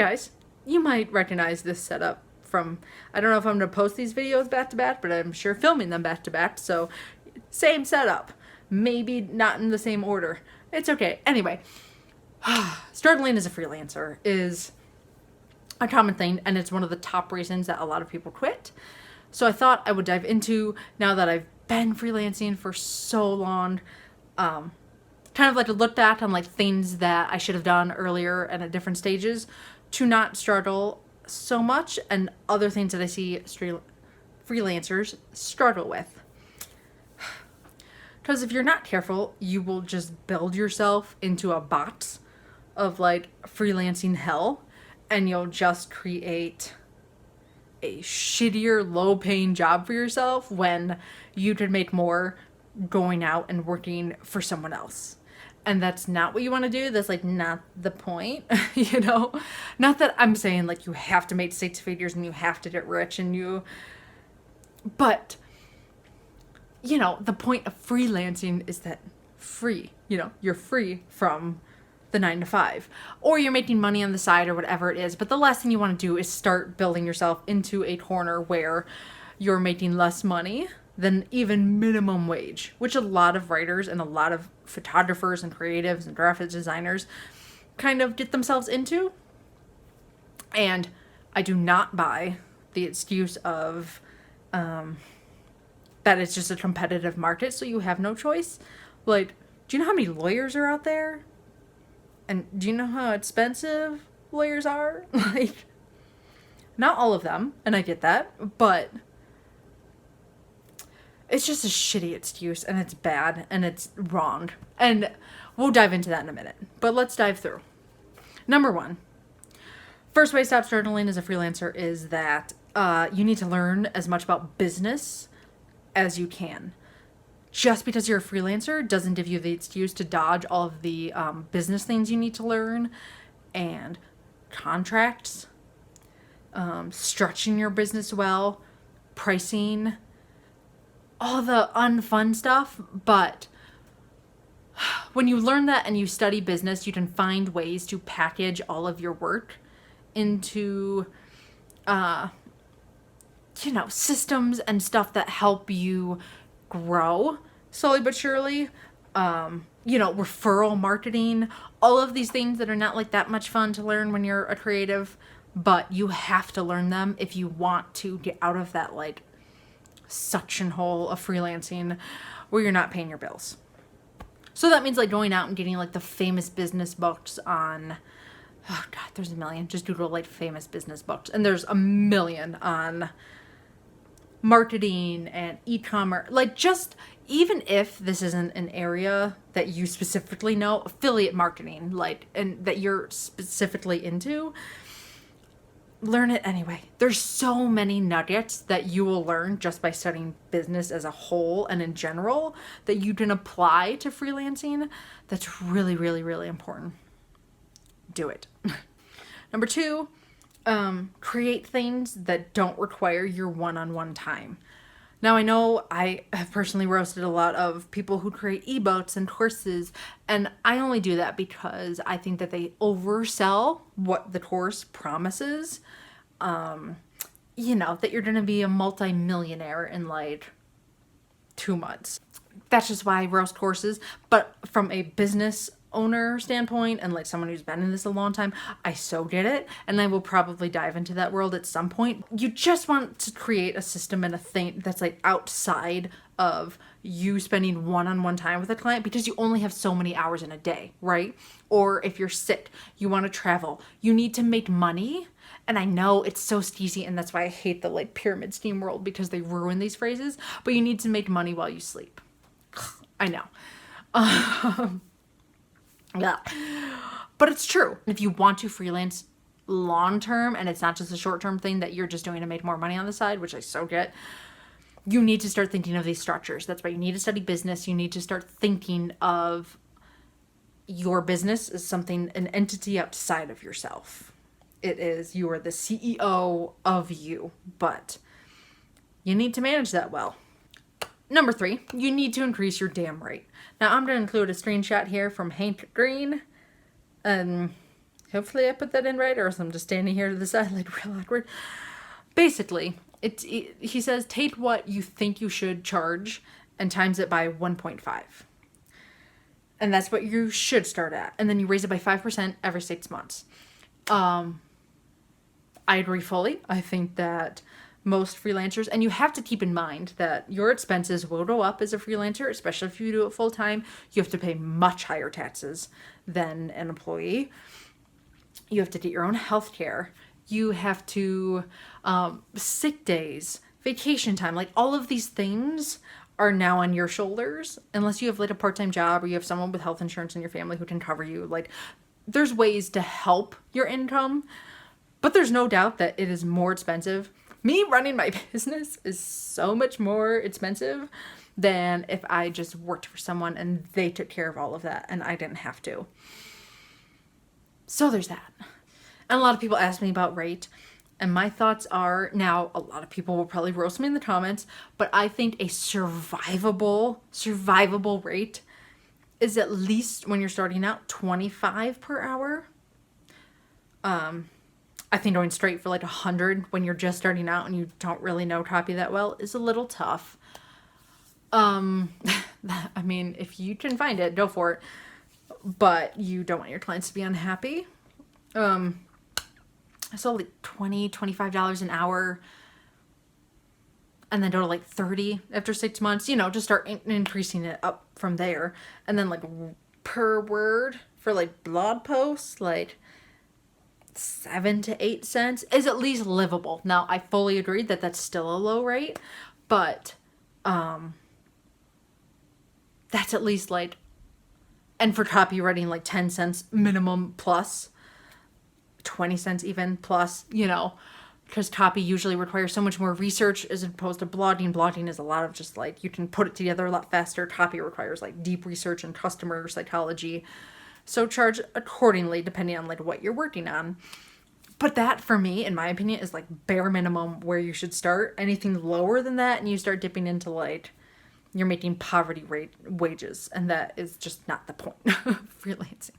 guys, you might recognize this setup from, I don't know if I'm going to post these videos back to back, but I'm sure filming them back to back, so same setup. Maybe not in the same order. It's okay. Anyway, struggling as a freelancer is a common thing, and it's one of the top reasons that a lot of people quit. So I thought I would dive into, now that I've been freelancing for so long, kind of like a look back on like things that I should have done earlier and at different stages to not struggle so much, and other things that I see freelancers struggle with. Because if you're not careful, you will just build yourself into a box of like freelancing hell, and you'll just create a shittier, low-paying job for yourself when you could make more going out and working for someone else. And that's not what you want to do. That's like not the point, you know? Not that I'm saying like you have to make 6 figures and you have to get rich but you know, the point of freelancing is that you're free from the 9 to 5, or you're making money on the side or whatever it is. But the last thing you want to do is start building yourself into a corner where you're making less money than even minimum wage, which a lot of writers and a lot of photographers and creatives and graphic designers kind of get themselves into. And I do not buy the excuse of that it's just a competitive market, so you have no choice. Like, do you know how many lawyers are out there? And do you know how expensive lawyers are? Like, not all of them, and I get that, but it's just a shitty excuse, and it's bad, and it's wrong. And we'll dive into that in a minute, but let's dive through. Number 1, first way to stop struggling as a freelancer is that you need to learn as much about business as you can. Just because you're a freelancer doesn't give you the excuse to dodge all of the business things you need to learn, and contracts, structuring your business well, pricing, all the unfun stuff. But when you learn that and you study business, you can find ways to package all of your work into systems and stuff that help you grow slowly but surely. Referral marketing, all of these things that are not like that much fun to learn when you're a creative, but you have to learn them if you want to get out of that like suction hole of freelancing where you're not paying your bills. So that means like going out and getting like the famous business books on, oh God, there's a million. Just Google like famous business books, and there's a million on marketing and e-commerce. Like, just even if this isn't an area that you specifically know, affiliate marketing, like, and that you're specifically into, learn it anyway. There's so many nuggets that you will learn just by studying business as a whole and in general that you can apply to freelancing. That's really, really, really important. Do it. Number 2, create things that don't require your one-on-one time. Now, I know I have personally roasted a lot of people who create ebooks and courses, and I only do that because I think that they oversell what the course promises. That you're going to be a multi-millionaire in like 2 months. That's just why I roast courses. But from a business owner standpoint and like someone who's been in this a long time, I so get it, and I will probably dive into that world at some point. You just want to create a system and a thing that's like outside of you spending one-on-one time with a client, because you only have so many hours in a day, right? Or if you're sick, you want to travel, you need to make money. And I know it's so steezy, and that's why I hate the like pyramid scheme world, because they ruin these phrases, but you need to make money while you sleep. I know. Yeah. But it's true. If you want to freelance long term, and it's not just a short term thing that you're just doing to make more money on the side, which I so get, you need to start thinking of these structures. That's why you need to study business. You need to start thinking of your business as something, an entity outside of yourself. It is, you are the CEO of you, but you need to manage that well. Number 3, you need to increase your damn rate. Now, I'm going to include a screenshot here from Hank Green. Hopefully I put that in right, or else I'm just standing here to the side like real awkward. Basically, he says take what you think you should charge and times it by 1.5. And that's what you should start at. And then you raise it by 5% every 6 months. I agree fully. I think that most freelancers, and you have to keep in mind that your expenses will go up as a freelancer, especially if you do it full time. You have to pay much higher taxes than an employee. You have to get your own health care. You have to, sick days, vacation time, like all of these things are now on your shoulders, unless you have like a part-time job or you have someone with health insurance in your family who can cover you. Like, there's ways to help your income, but there's no doubt that it is more expensive. Me running my business is so much more expensive than if I just worked for someone and they took care of all of that and I didn't have to. So there's that. And a lot of people ask me about rate. And my thoughts are, now a lot of people will probably roast me in the comments, but I think a survivable rate is at least, when you're starting out, 25 per hour. I think going straight for like 100 when you're just starting out and you don't really know copy that well is a little tough. I mean, if you can find it, go for it. But you don't want your clients to be unhappy. So like $20, $25 an hour, and then go to like 30 after 6 months, just start increasing it up from there. And then like per word for like blog posts, like 7 to 8 cents is at least livable. Now, I fully agree that that's still a low rate, but that's at least like, and for copywriting, like 10 cents minimum plus, 20 cents even plus, because copy usually requires so much more research as opposed to blogging. Blogging is a lot of just like, you can put it together a lot faster. Copy requires like deep research and customer psychology. So charge accordingly depending on like what you're working on. But that, for me, in my opinion, is like bare minimum where you should start. Anything lower than that and you start dipping into like, you're making poverty rate wages, and that is just not the point of freelancing.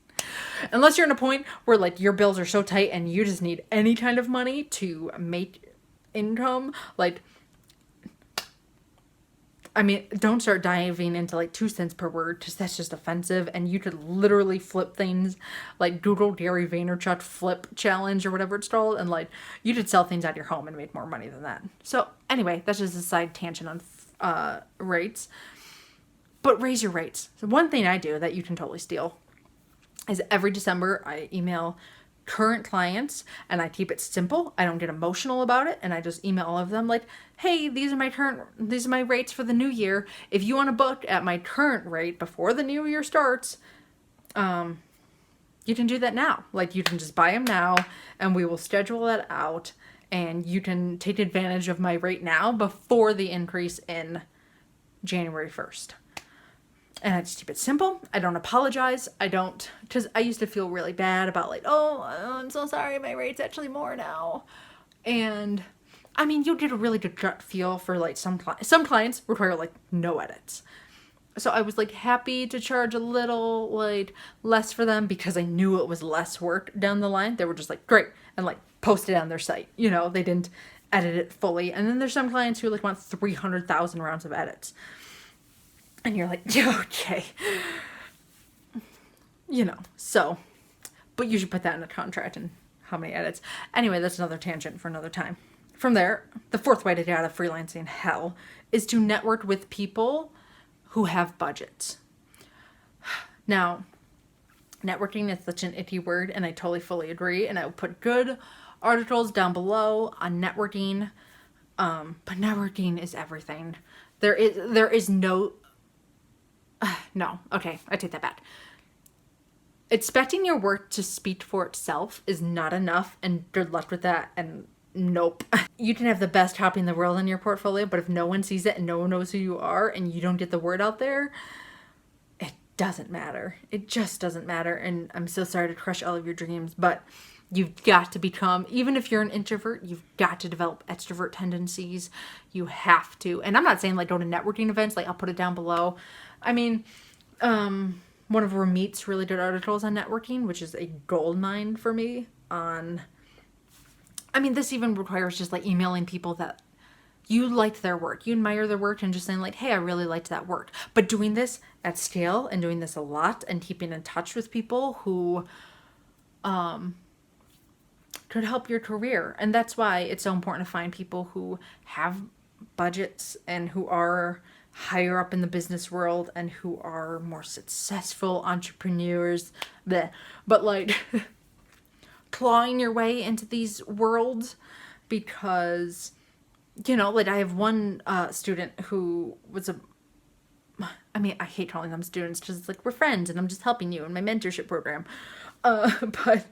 Unless you're in a point where like your bills are so tight and you just need any kind of money to make income, like, I mean, don't start diving into like 2 cents per word, because that's just offensive. And you could literally flip things like Google Gary Vaynerchuk flip challenge or whatever it's called, and like you could sell things out of your home and make more money than that. So anyway, that's just a side tangent on rates. But raise your rates. So one thing I do that you can totally steal is every December I email current clients, and I keep it simple. I don't get emotional about it, and I just email all of them like, hey, these are my rates for the new year. If you want to book at my current rate before the new year starts, you can do that now. Like, you can just buy them now, and we will schedule that out, and you can take advantage of my rate now before the increase in January 1st. And I just keep it simple. I don't apologize. Because I used to feel really bad about like, oh, I'm so sorry, my rate's actually more now. And I mean, you'll get a really good gut feel for like some clients require like no edits. So I was like happy to charge a little like less for them because I knew it was less work down the line. They were just like, great, and like post it on their site. They didn't edit it fully. And then there's some clients who like want 300,000 rounds of edits. And you're like, yeah, okay. So, but you should put that in a contract and how many edits. Anyway, that's another tangent for another time. From there, the fourth way to get out of freelancing hell is to network with people who have budgets. Now, networking is such an icky word, and I totally fully agree. And I will put good articles down below on networking. But networking is everything. There is no... No, okay, I take that back. Expecting your work to speak for itself is not enough, and good luck with that, and nope. You can have the best copy in the world in your portfolio, but if no one sees it and no one knows who you are and you don't get the word out there, it doesn't matter. It just doesn't matter, and I'm so sorry to crush all of your dreams, but you've got to become, even if you're an introvert, you've got to develop extrovert tendencies. You have to. And I'm not saying like go to networking events, like I'll put it down below. I mean, one one of Ramit's really good articles on networking, which is a gold mine for me on, I mean, this even requires just like emailing people that you liked their work, you admire their work, and just saying like, hey, I really liked that work. But doing this at scale and doing this a lot and keeping in touch with people who could help your career. And that's why it's so important to find people who have budgets and who are higher up in the business world and who are more successful entrepreneurs. Bleh. But like clawing your way into these worlds, because you know, like I have one student who was I mean, I hate calling them students because it's like we're friends and I'm just helping you in my mentorship program. But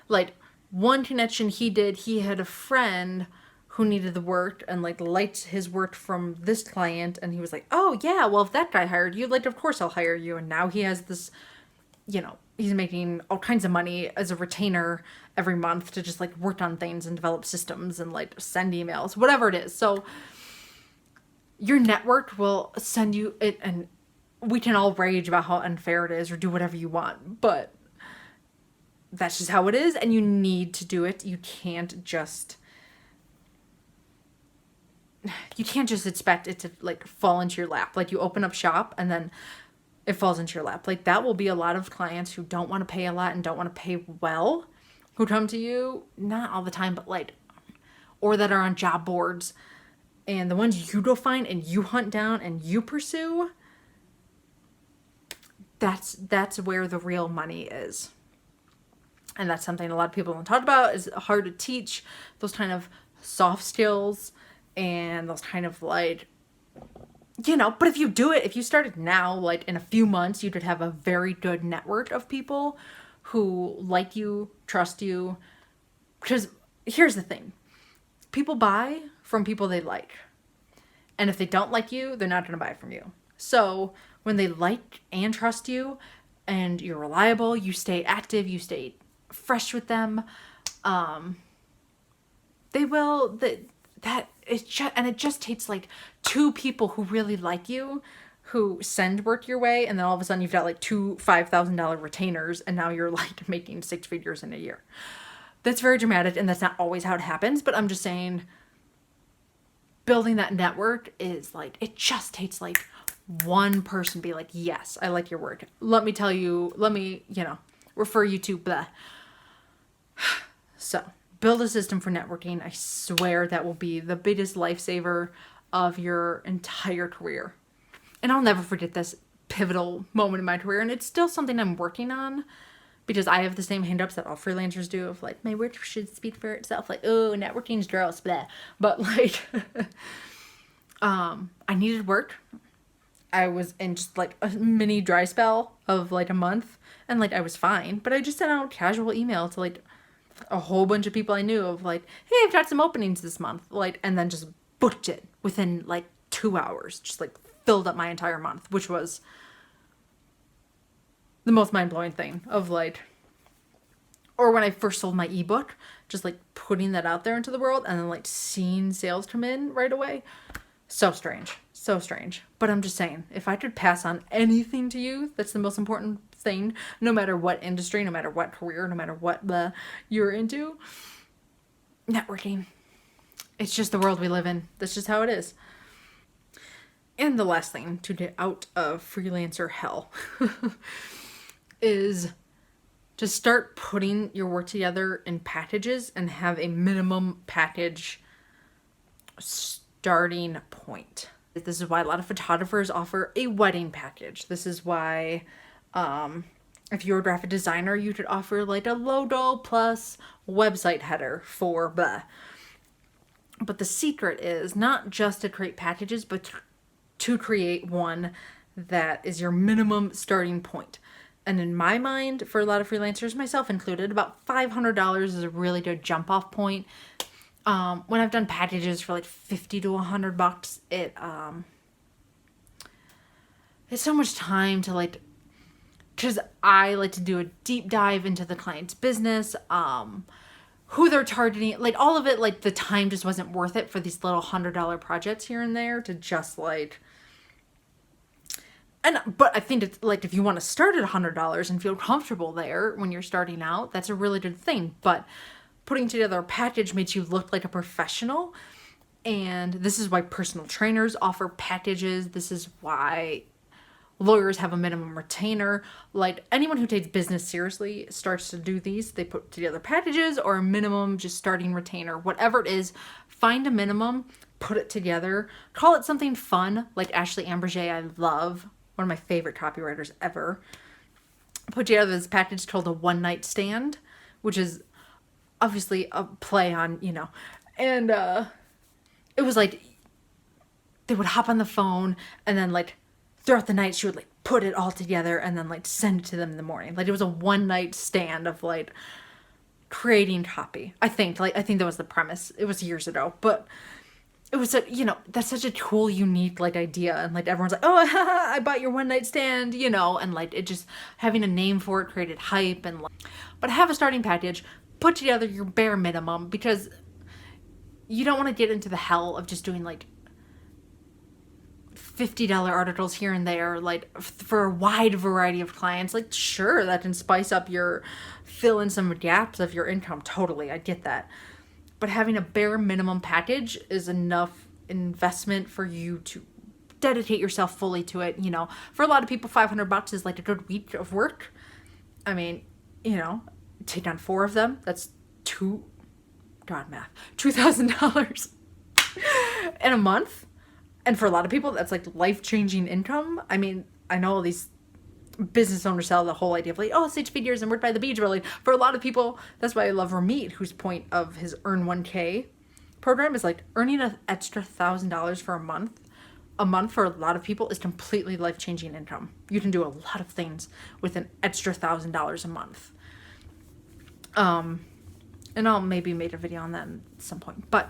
like one connection he had a friend who needed the work and like liked his work from this client, and he was like, oh yeah, well if that guy hired you, like of course I'll hire you. And now he has this, you know, he's making all kinds of money as a retainer every month to just like work on things and develop systems and like send emails, whatever it is. So your network will send you it, and we can all rage about how unfair it is or do whatever you want, but that's just how it is, and you need to do it. You can't just expect it to like fall into your lap. Like you open up shop and then it falls into your lap. Like that will be a lot of clients who don't want to pay a lot and don't want to pay well, who come to you, not all the time, but like, or that are on job boards, and the ones you go find and you hunt down and you pursue, that's where the real money is. And that's something a lot of people don't talk about, is hard to teach, those kind of soft skills and those kind of like, you know, but if you do it, if you started now, like in a few months, you could have a very good network of people who like you, trust you. Because here's the thing. People buy from people they like. And if they don't like you, they're not going to buy from you. So when they like and trust you and you're reliable, you stay active, you stay fresh with them, they will, it just takes like two people who really like you, who send work your way, and then all of a sudden you've got like two $5,000 retainers, and now you're like making 6 figures in a year. That's very dramatic, and that's not always how it happens, but I'm just saying building that network is like, it just takes like one person be like, yes, I like your work. Let me, you know, refer you to blah. So build a system for networking. I swear that will be the biggest lifesaver of your entire career. And I'll never forget this pivotal moment in my career. And it's still something I'm working on, because I have the same hangups that all freelancers do of like, my work should speak for itself. Like, oh, networking's gross, blah. But like, I needed work. I was in just like a mini dry spell of like a month, and like I was fine, but I just sent out casual email to like a whole bunch of people I knew of like, hey, I've got some openings this month, like, and then just booked it within like 2 hours, just like filled up my entire month, which was the most mind-blowing thing of like, or when I first sold my ebook, just like putting that out there into the world and then like seeing sales come in right away. So strange. But I'm just saying, if I could pass on anything to you, that's the most important thing, no matter what industry, no matter what career, no matter what you're into, networking. It's just the world we live in. That's just how it is. And the last thing to get out of freelancer hell is to start putting your work together in packages and have a minimum package starting point. This is why a lot of photographers offer a wedding package. This is why if you're a graphic designer, you could offer like a logo plus website header for blah. But the secret is not just to create packages, but to create one that is your minimum starting point. And in my mind, for a lot of freelancers, myself included, about $500 is a really good jump off point. When I've done packages for like $50 to $100, it's so much time to like, because I like to do a deep dive into the client's business, who they're targeting, like all of it, like the time just wasn't worth it for these little $100 projects here and there to just like, But I think it's like, if you want to start at $100 and feel comfortable there when you're starting out, that's a really good thing. But putting together a package makes you look like a professional. And this is why personal trainers offer packages. This is why lawyers have a minimum retainer. Like, anyone who takes business seriously starts to do these. They put together packages or a minimum just starting retainer. Whatever it is, find a minimum, put it together. Call it something fun, like Ashley Amberger, I love. One of my favorite copywriters ever. Put together this package called a one night stand, which is obviously a play on, and it was like, they would hop on the phone, and then like throughout the night she would like put it all together and then like send it to them in the morning. Like, it was a one night stand of like creating copy. I think that was the premise. It was years ago, but it was that's such a cool, unique like idea, and like everyone's like, oh, I bought your one night stand, and like it just, having a name for it created hype. And like, but have a starting package, put together your bare minimum, because you don't want to get into the hell of just doing like $50 articles here and there, like for a wide variety of clients. Like, sure, that can spice up fill in some gaps of your income. Totally, I get that. But having a bare minimum package is enough investment for you to dedicate yourself fully to it. For a lot of people, $500 is like a good week of work. I mean, take on 4 of them. That's $2,000 in a month. And for a lot of people, that's like life-changing income. I mean, I know all these business owners sell the whole idea of like, oh, 6 figures and work by the beach. Really, for a lot of people, that's why I love Ramit, whose point of his Earn 1K program is like earning an extra $1,000 for a month. A month for a lot of people is completely life-changing income. You can do a lot of things with an extra $1,000 a month. And I'll maybe make a video on that at some point. But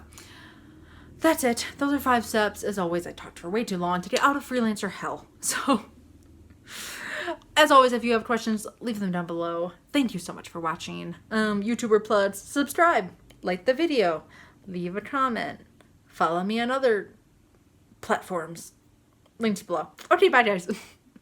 that's it. Those are 5 steps. As always, I talked for way too long to get out of freelancer hell. So, as always, if you have questions, leave them down below. Thank you so much for watching. YouTuber plugs, subscribe, like the video, leave a comment, follow me on other platforms. Links below. Okay, bye guys.